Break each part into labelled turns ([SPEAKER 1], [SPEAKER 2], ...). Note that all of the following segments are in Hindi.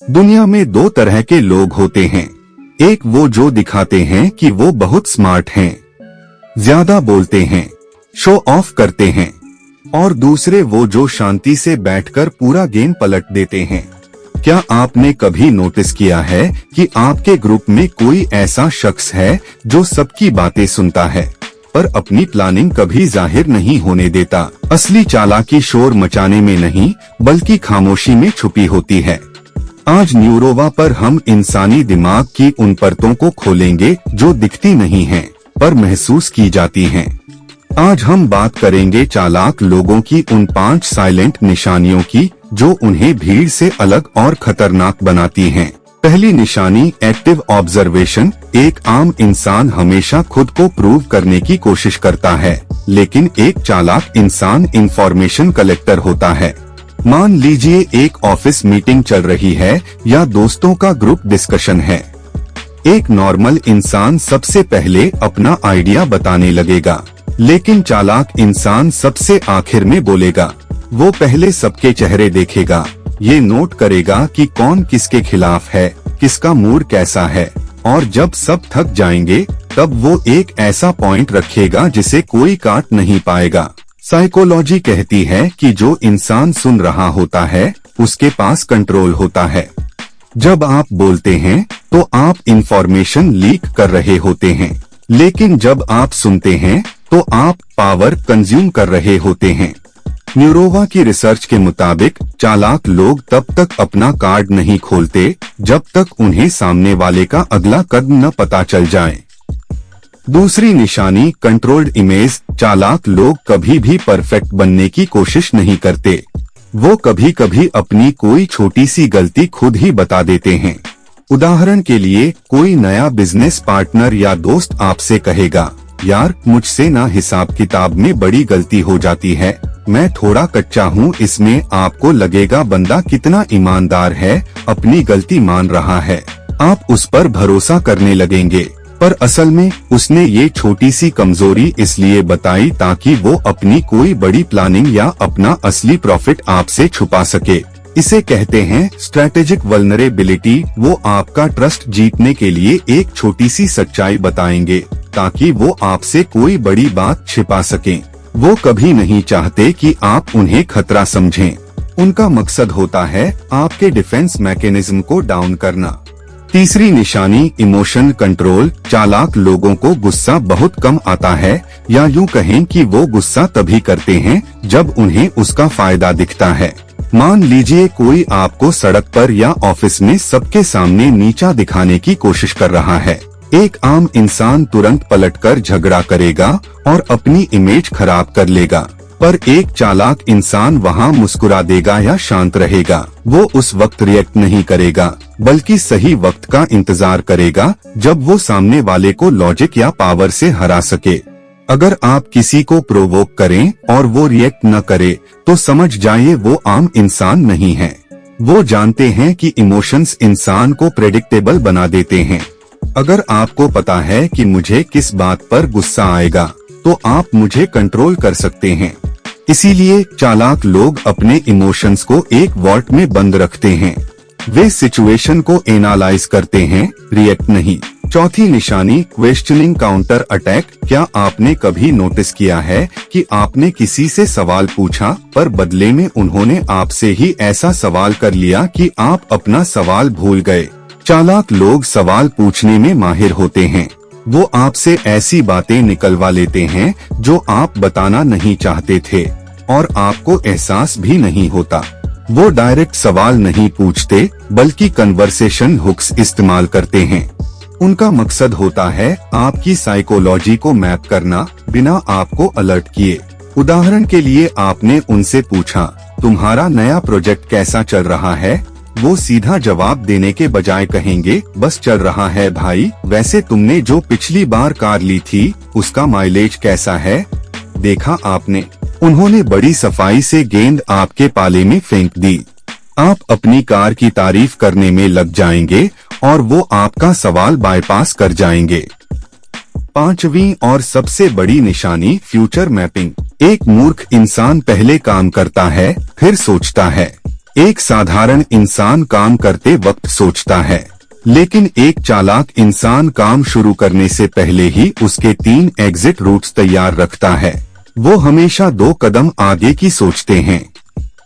[SPEAKER 1] दुनिया में दो तरह के लोग होते हैं। एक वो जो दिखाते हैं कि वो बहुत स्मार्ट हैं, ज्यादा बोलते हैं, शो ऑफ करते हैं, और दूसरे वो जो शांति से बैठकर पूरा गेम पलट देते हैं। क्या आपने कभी नोटिस किया है कि आपके ग्रुप में कोई ऐसा शख्स है जो सबकी बातें सुनता है पर अपनी प्लानिंग कभी जाहिर नहीं होने देता? असली चालाकी शोर मचाने में नहीं बल्कि खामोशी में छुपी होती है। आज न्यूरोवा पर हम इंसानी दिमाग की उन परतों को खोलेंगे जो दिखती नहीं हैं पर महसूस की जाती हैं। आज हम बात करेंगे चालाक लोगों की उन 5 साइलेंट निशानियों की जो उन्हें भीड़ से अलग और खतरनाक बनाती हैं। पहली निशानी एक्टिव ऑब्जर्वेशन। एक आम इंसान हमेशा खुद को प्रूव करने की कोशिश करता है, लेकिन एक चालाक इंसान इंफॉर्मेशन कलेक्टर होता है। मान लीजिए एक ऑफिस मीटिंग चल रही है या दोस्तों का ग्रुप डिस्कशन है। एक नॉर्मल इंसान सबसे पहले अपना आइडिया बताने लगेगा, लेकिन चालाक इंसान सबसे आखिर में बोलेगा। वो पहले सबके चेहरे देखेगा, ये नोट करेगा कि कौन किसके खिलाफ है, किसका मूड कैसा है, और जब सब थक जाएंगे तब वो एक ऐसा पॉइंट रखेगा जिसे कोई काट नहीं पाएगा। साइकोलॉजी कहती है कि जो इंसान सुन रहा होता है उसके पास कंट्रोल होता है। जब आप बोलते हैं तो आप इंफॉर्मेशन लीक कर रहे होते हैं, लेकिन जब आप सुनते हैं तो आप पावर कंज्यूम कर रहे होते हैं। न्यूरोवा की रिसर्च के मुताबिक चालाक लोग तब तक अपना कार्ड नहीं खोलते जब तक उन्हें सामने वाले का अगला कदम न पता चल जाए। दूसरी निशानी कंट्रोल्ड इमेज। चालाक लोग कभी भी परफेक्ट बनने की कोशिश नहीं करते। वो कभी कभी अपनी कोई छोटी सी गलती खुद ही बता देते हैं। उदाहरण के लिए, कोई नया बिजनेस पार्टनर या दोस्त आपसे कहेगा, यार मुझसे ना हिसाब किताब में बड़ी गलती हो जाती है, मैं थोड़ा कच्चा हूँ। इसमें आपको लगेगा बंदा कितना ईमानदार है, अपनी गलती मान रहा है। आप उस पर भरोसा करने लगेंगे, पर असल में उसने ये छोटी सी कमजोरी इसलिए बताई ताकि वो अपनी कोई बड़ी प्लानिंग या अपना असली प्रॉफिट आपसे छुपा सके। इसे कहते हैं स्ट्रैटेजिक वल्नरेबिलिटी। वो आपका ट्रस्ट जीतने के लिए एक छोटी सी सच्चाई बताएंगे ताकि वो आपसे कोई बड़ी बात छिपा सकें। वो कभी नहीं चाहते कि आप उन्हें खतरा समझें। उनका मकसद होता है आपके डिफेंस मैकेनिज्म को डाउन करना। तीसरी निशानी इमोशन कंट्रोल। चालाक लोगों को गुस्सा बहुत कम आता है, या यूं कहें कि वो गुस्सा तभी करते हैं जब उन्हें उसका फायदा दिखता है। मान लीजिए कोई आपको सड़क पर या ऑफिस में सबके सामने नीचा दिखाने की कोशिश कर रहा है। एक आम इंसान तुरंत पलटकर झगड़ा करेगा और अपनी इमेज खराब कर लेगा, पर एक चालाक इंसान वहां मुस्कुरा देगा या शांत रहेगा। वो उस वक्त रिएक्ट नहीं करेगा, बल्कि सही वक्त का इंतजार करेगा जब वो सामने वाले को लॉजिक या पावर से हरा सके। अगर आप किसी को प्रोवोक करें और वो रिएक्ट न करे तो समझ जाइए वो आम इंसान नहीं है। वो जानते हैं कि इमोशंस इंसान को प्रेडिक्टेबल बना देते हैं। अगर आपको पता है कि मुझे किस बात पर गुस्सा आएगा तो आप मुझे कंट्रोल कर सकते हैं। इसीलिए चालाक लोग अपने इमोशंस को एक वॉल्ट में बंद रखते हैं। वे सिचुएशन को एनालाइज करते हैं, रिएक्ट नहीं। चौथी निशानी क्वेश्चनिंग काउंटर अटैक। क्या आपने कभी नोटिस किया है कि आपने किसी से सवाल पूछा पर बदले में उन्होंने आपसे ही ऐसा सवाल कर लिया कि आप अपना सवाल भूल गए? चालाक लोग सवाल पूछने में माहिर होते हैं। वो आपसे ऐसी बातें निकलवा लेते हैं जो आप बताना नहीं चाहते थे और आपको एहसास भी नहीं होता। वो डायरेक्ट सवाल नहीं पूछते बल्कि कन्वर्सेशन हुक्स इस्तेमाल करते हैं। उनका मकसद होता है आपकी साइकोलॉजी को मैप करना बिना आपको अलर्ट किए। उदाहरण के लिए, आपने उनसे पूछा, तुम्हारा नया प्रोजेक्ट कैसा चल रहा है? वो सीधा जवाब देने के बजाय कहेंगे, बस चल रहा है भाई। वैसे तुमने जो पिछली बार कार ली थी उसका माइलेज कैसा है? देखा आपने? उन्होंने बड़ी सफाई से गेंद आपके पाले में फेंक दी। आप अपनी कार की तारीफ करने में लग जाएंगे और वो आपका सवाल बाईपास कर जाएंगे। पांचवी और सबसे बड़ी निशानी फ्यूचर मैपिंग। एक मूर्ख इंसान पहले काम करता है, फिर सोचता है, एक साधारण इंसान काम करते वक्त सोचता है, लेकिन एक चालाक इंसान काम शुरू करने से पहले ही उसके 3 एग्जिट रूट्स तैयार रखता है। वो हमेशा 2 कदम आगे की सोचते हैं।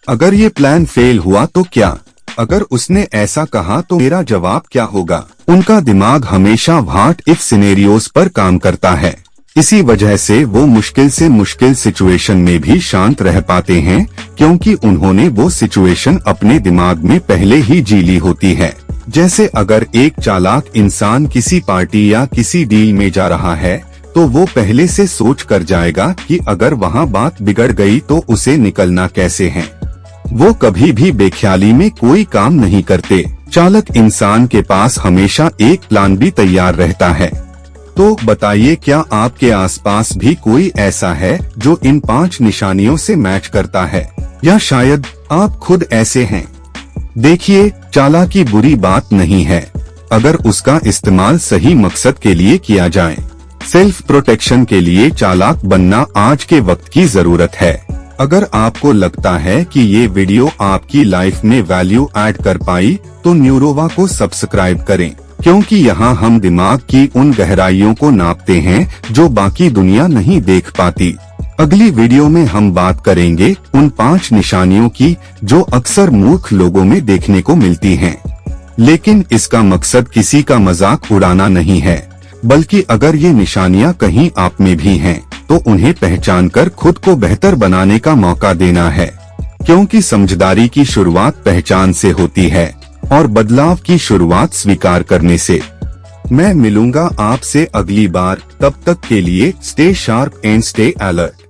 [SPEAKER 1] अगर ये प्लान फेल हुआ तो क्या? अगर उसने ऐसा कहा तो मेरा जवाब क्या होगा? उनका दिमाग हमेशा व्हाट इफ सिनेरियोस पर काम करता है। इसी वजह से वो मुश्किल से मुश्किल सिचुएशन में भी शांत रह पाते हैं, क्योंकि उन्होंने वो सिचुएशन अपने दिमाग में पहले ही जी ली होती है। जैसे अगर एक चालाक इंसान किसी पार्टी या किसी डील में जा रहा है, तो वो पहले से सोच कर जाएगा कि अगर वहाँ बात बिगड़ गई तो उसे निकलना कैसे है। वो कभी भी बेख्याली में कोई काम नहीं करते। चालाक इंसान के पास हमेशा एक प्लान भी तैयार रहता है। तो बताइए, क्या आपके आसपास भी कोई ऐसा है जो इन 5 निशानियों से मैच करता है, या शायद आप खुद ऐसे हैं? देखिए, चालाकी बुरी बात नहीं है, अगर उसका इस्तेमाल सही मकसद के लिए किया जाए। सेल्फ प्रोटेक्शन के लिए चालाक बनना आज के वक्त की जरूरत है। अगर आपको लगता है कि ये वीडियो आपकी लाइफ में वैल्यू ऐड कर पाई, तो न्यूरोवा को सब्सक्राइब करें, क्योंकि यहाँ हम दिमाग की उन गहराइयों को नापते हैं जो बाकी दुनिया नहीं देख पाती। अगली वीडियो में हम बात करेंगे उन 5 निशानियों की जो अक्सर मूर्ख लोगों में देखने को मिलती हैं। लेकिन इसका मकसद किसी का मजाक उड़ाना नहीं है, बल्कि अगर ये निशानियां कहीं आप में भी हैं, तो उन्हें पहचान कर खुद को बेहतर बनाने का मौका देना है। क्योंकि समझदारी की शुरुआत पहचान से होती है और बदलाव की शुरुआत स्वीकार करने से। मैं मिलूंगा आपसे अगली बार, तब तक के लिए stay sharp and stay alert.